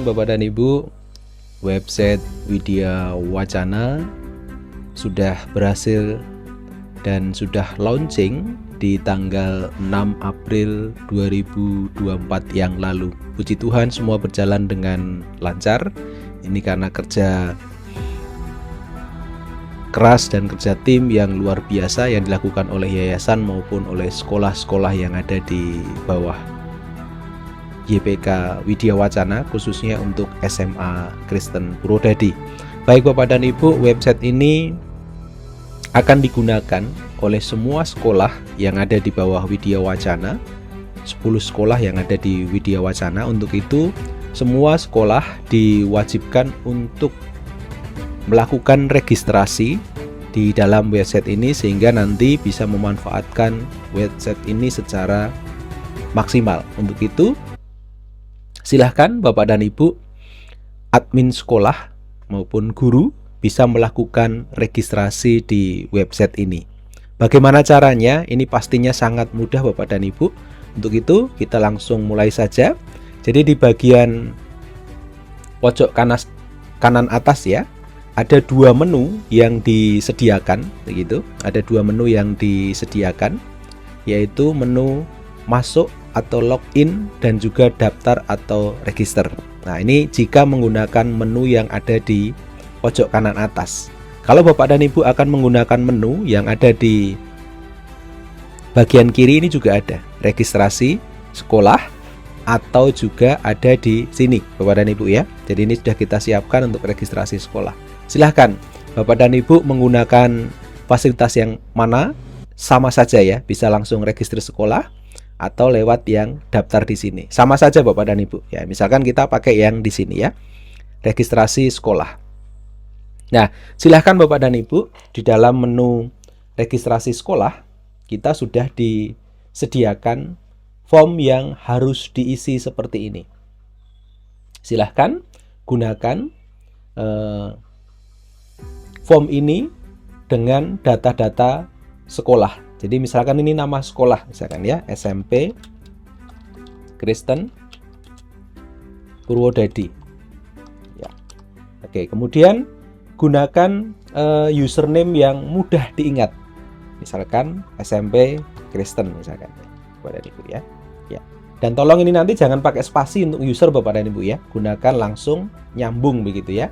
Bapak dan Ibu, website Widya Wacana sudah berhasil dan sudah launching di tanggal 6 April 2024 yang lalu. Puji Tuhan semua berjalan dengan lancar. Ini karena kerja keras dan kerja tim yang luar biasa yang dilakukan oleh yayasan maupun oleh sekolah-sekolah yang ada di bawah YPK Widya Wacana, khususnya untuk SMA Kristen Purwodadi. Baik Bapak dan Ibu, website ini akan digunakan oleh semua sekolah yang ada di bawah Widya Wacana, 10 sekolah yang ada di Widya Wacana. Untuk itu, semua sekolah diwajibkan untuk melakukan registrasi di dalam website ini sehingga nanti bisa memanfaatkan website ini secara maksimal. Untuk itu, silahkan Bapak dan Ibu, admin sekolah maupun guru bisa melakukan registrasi di website ini. Bagaimana caranya? Ini pastinya sangat mudah Bapak dan Ibu. Untuk itu kita langsung mulai saja. Jadi di bagian pojok kanan atas ya, ada dua menu yang disediakan begitu. Ada dua menu yang disediakan, yaitu menu masuk atau login dan juga daftar atau register. Nah, ini jika menggunakan menu yang ada di pojok kanan atas. Kalau Bapak dan Ibu akan menggunakan menu yang ada di bagian kiri, ini juga ada registrasi sekolah atau juga ada di sini Bapak dan Ibu ya. Jadi ini sudah kita siapkan untuk registrasi sekolah. Silahkan Bapak dan Ibu menggunakan fasilitas yang mana, sama saja ya, bisa langsung registrasi sekolah atau lewat yang daftar di sini. Sama saja Bapak dan Ibu ya. Misalkan kita pakai yang di sini ya, registrasi sekolah. Nah, silahkan Bapak dan Ibu, di dalam menu registrasi sekolah kita sudah disediakan form yang harus diisi seperti ini. Silahkan gunakan form ini dengan data-data sekolah. Jadi misalkan ini nama sekolah, misalkan ya, SMP Kristen Purwodadi. Ya. Oke, kemudian gunakan username yang mudah diingat. Misalkan SMP Kristen misalkan. Bapak dan Ibu ya. Ya. Dan tolong ini nanti jangan pakai spasi untuk user Bapak dan Ibu ya. Gunakan langsung nyambung begitu ya.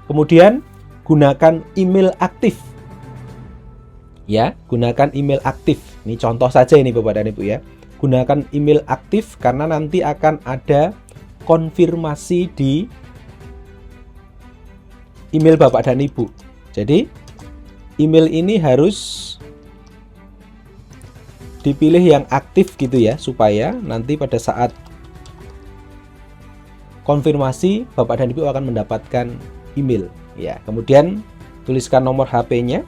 Kemudian gunakan email aktif. Ya, gunakan email aktif. Ini contoh saja ini Bapak dan Ibu ya. Gunakan email aktif karena nanti akan ada konfirmasi di email Bapak dan Ibu. Jadi email ini harus dipilih yang aktif gitu ya, supaya nanti pada saat konfirmasi Bapak dan Ibu akan mendapatkan email ya. Kemudian tuliskan nomor HP-nya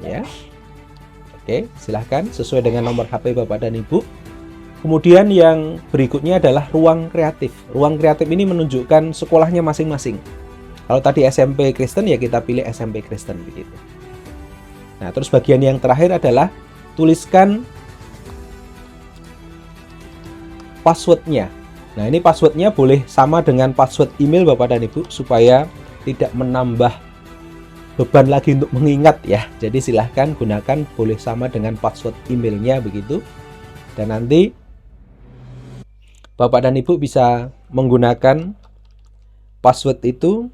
ya. Oke, silahkan sesuai dengan nomor HP Bapak dan Ibu. Kemudian yang berikutnya adalah ruang kreatif. Ruang kreatif ini menunjukkan sekolahnya masing-masing. Kalau tadi SMP Kristen ya kita pilih SMP Kristen begitu. Nah, terus bagian yang terakhir adalah tuliskan passwordnya. Nah, ini passwordnya boleh sama dengan password email Bapak dan Ibu supaya tidak menambah beban lagi untuk mengingat ya. Jadi silahkan gunakan boleh sama dengan password emailnya begitu. Dan nanti Bapak dan Ibu bisa menggunakan password itu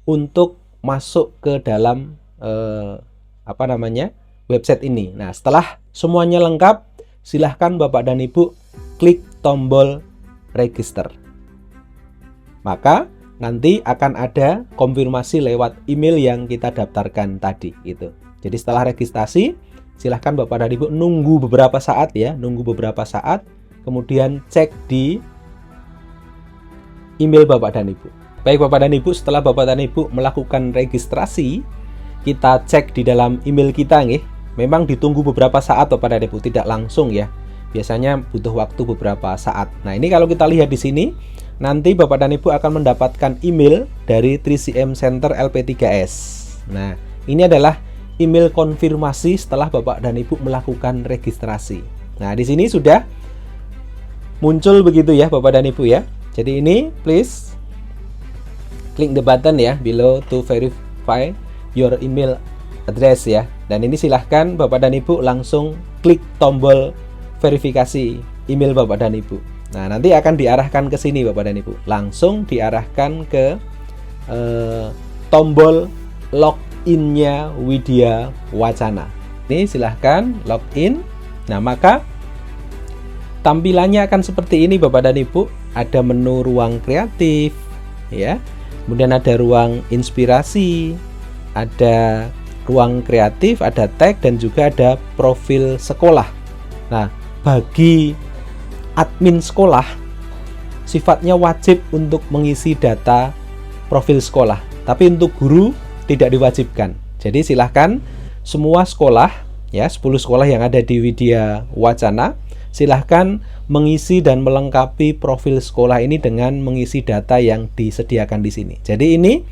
untuk masuk ke dalam website ini. Nah, setelah semuanya lengkap, silahkan Bapak dan Ibu klik tombol register. Maka nanti akan ada konfirmasi lewat email yang kita daftarkan tadi gitu. Jadi setelah registrasi, silahkan Bapak dan Ibu nunggu beberapa saat ya, kemudian cek di email Bapak dan Ibu. Baik Bapak dan Ibu, setelah Bapak dan Ibu melakukan registrasi, kita cek di dalam email kita nih. Memang ditunggu beberapa saat Bapak dan Ibu, tidak langsung ya. Biasanya butuh waktu beberapa saat. Nah, ini kalau kita lihat di sini, nanti Bapak dan Ibu akan mendapatkan email dari 3CM Center LP3S. Nah, ini adalah email konfirmasi setelah Bapak dan Ibu melakukan registrasi. Nah, di sini sudah muncul begitu ya Bapak dan Ibu ya. Jadi ini please klik the button ya below to verify your email address ya. Dan ini silahkan Bapak dan Ibu langsung klik tombol verifikasi email Bapak dan Ibu. Nah, nanti akan diarahkan ke sini Bapak dan Ibu. Langsung diarahkan ke tombol login-nya Widya Wacana. Ini silahkan login. Nah, maka tampilannya akan seperti ini Bapak dan Ibu. Ada menu ruang kreatif ya. Kemudian ada ruang inspirasi, ada ruang kreatif, ada tag, dan juga ada profil sekolah. Nah, bagi admin sekolah sifatnya wajib untuk mengisi data profil sekolah, tapi untuk guru tidak diwajibkan. Jadi silahkan semua sekolah ya, 10 sekolah yang ada di Widya Wacana, silahkan mengisi dan melengkapi profil sekolah ini dengan mengisi data yang disediakan di sini. Jadi ini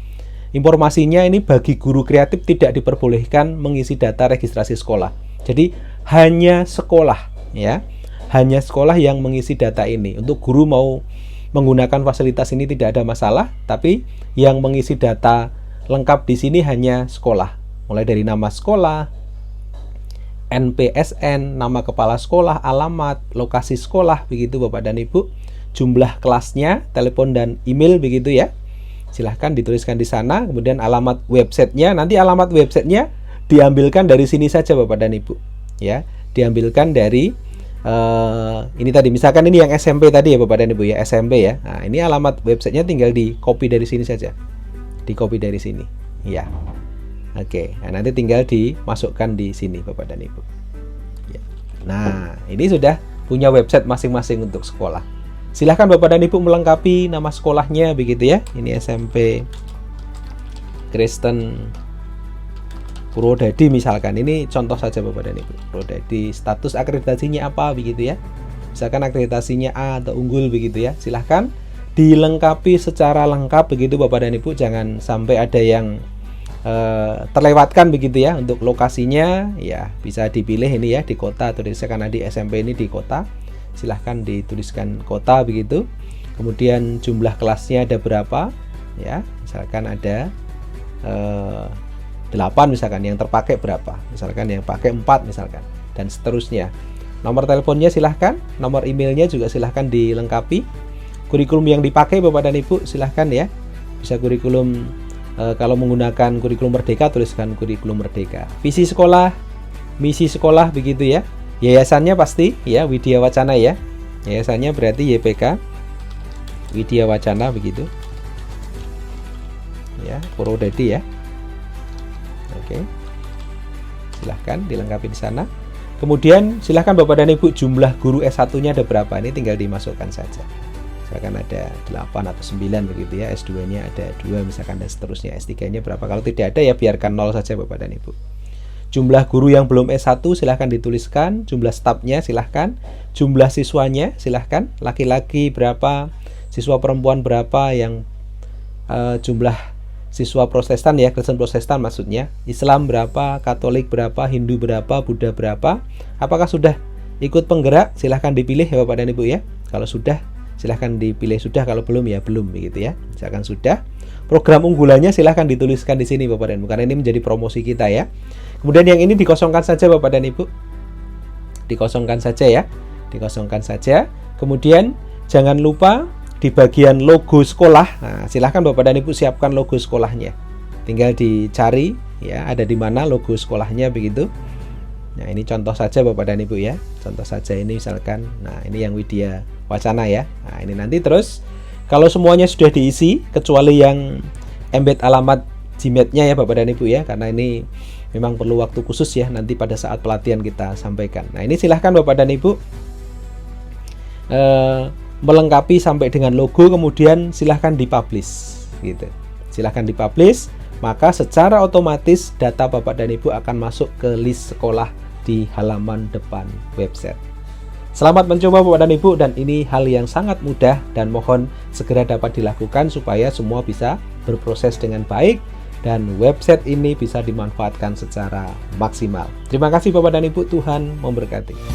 informasinya, ini bagi guru kreatif tidak diperbolehkan mengisi data registrasi sekolah. Jadi hanya sekolah ya, hanya sekolah yang mengisi data ini. Untuk guru mau menggunakan fasilitas ini tidak ada masalah, tapi yang mengisi data lengkap di sini hanya sekolah. Mulai dari nama sekolah, NPSN, nama kepala sekolah, alamat, lokasi sekolah begitu Bapak dan Ibu, jumlah kelasnya, telepon dan email begitu ya. Silahkan dituliskan di sana, kemudian alamat websitenya, nanti alamat websitenya diambilkan dari sini saja Bapak dan Ibu ya, diambilkan dari ini tadi, misalkan ini yang SMP tadi ya Bapak dan Ibu ya, SMP ya. Nah, ini alamat websitenya tinggal di copy dari sini saja, di copy dari sini ya. Oke, nah nanti tinggal dimasukkan di sini Bapak dan Ibu ya. Nah, ini sudah punya website masing-masing untuk sekolah. Silahkan Bapak dan Ibu melengkapi nama sekolahnya begitu ya. Ini SMP Kristen Purwodadi misalkan. Ini contoh saja Bapak dan Ibu. Purwodadi, status akreditasinya apa begitu ya. Misalkan akreditasinya A atau unggul begitu ya. Silahkan dilengkapi secara lengkap begitu Bapak dan Ibu. Jangan sampai ada yang terlewatkan begitu ya. Untuk lokasinya ya bisa dipilih ini ya, di kota atau di desa, karena di SMP ini di kota. Silahkan dituliskan kota begitu. Kemudian jumlah kelasnya ada berapa ya, misalkan ada 8 misalkan, yang terpakai berapa, misalkan yang pakai 4 misalkan, dan seterusnya. Nomor teleponnya silahkan, nomor emailnya juga silahkan dilengkapi. Kurikulum yang dipakai Bapak dan Ibu silahkan ya, bisa kurikulum kalau menggunakan kurikulum Merdeka tuliskan kurikulum Merdeka. Visi sekolah, misi sekolah begitu ya. Yayasannya pasti ya Widya Wacana ya. Yayasannya berarti YPK Widya Wacana begitu. Ya, Purwodadi ya. Oke. Silahkan dilengkapi di sana. Kemudian silahkan Bapak dan Ibu jumlah guru S1-nya ada berapa, ini tinggal dimasukkan saja. Misalkan ada 8 atau 9 begitu ya, S2-nya ada 2 misalkan, dan seterusnya. S3-nya berapa, kalau tidak ada ya biarkan 0 saja Bapak dan Ibu. Jumlah guru yang belum S1 silahkan dituliskan, jumlah stafnya silahkan, jumlah siswanya silahkan, laki-laki berapa, siswa perempuan berapa, yang jumlah siswa Protestan ya, Kristen Protestan maksudnya, Islam berapa, Katolik berapa, Hindu berapa, Buddha berapa. Apakah sudah ikut penggerak, silahkan dipilih ya Bapak dan Ibu ya. Kalau sudah silahkan dipilih sudah, kalau belum ya belum begitu ya. Misalkan sudah. Program unggulannya silahkan dituliskan di sini Bapak dan Ibu, karena ini menjadi promosi kita ya. Kemudian yang ini dikosongkan saja Bapak dan Ibu, dikosongkan saja ya, dikosongkan saja. Kemudian jangan lupa di bagian logo sekolah, nah, silahkan Bapak dan Ibu siapkan logo sekolahnya. Tinggal dicari ya, ada di mana logo sekolahnya begitu. Nah, ini contoh saja Bapak dan Ibu ya, contoh saja ini misalkan. Nah, ini yang Widya Wacana ya. Nah, ini nanti terus kalau semuanya sudah diisi kecuali yang embed alamat Gmail-nya ya Bapak dan Ibu ya, karena ini memang perlu waktu khusus ya, nanti pada saat pelatihan kita sampaikan. Nah, ini silahkan Bapak dan Ibu melengkapi sampai dengan logo, kemudian silahkan dipublish gitu. Silahkan dipublish, maka secara otomatis data Bapak dan Ibu akan masuk ke list sekolah di halaman depan website. Selamat mencoba Bapak dan Ibu, dan ini hal yang sangat mudah dan mohon segera dapat dilakukan supaya semua bisa berproses dengan baik dan website ini bisa dimanfaatkan secara maksimal. Terima kasih Bapak dan Ibu, Tuhan memberkati.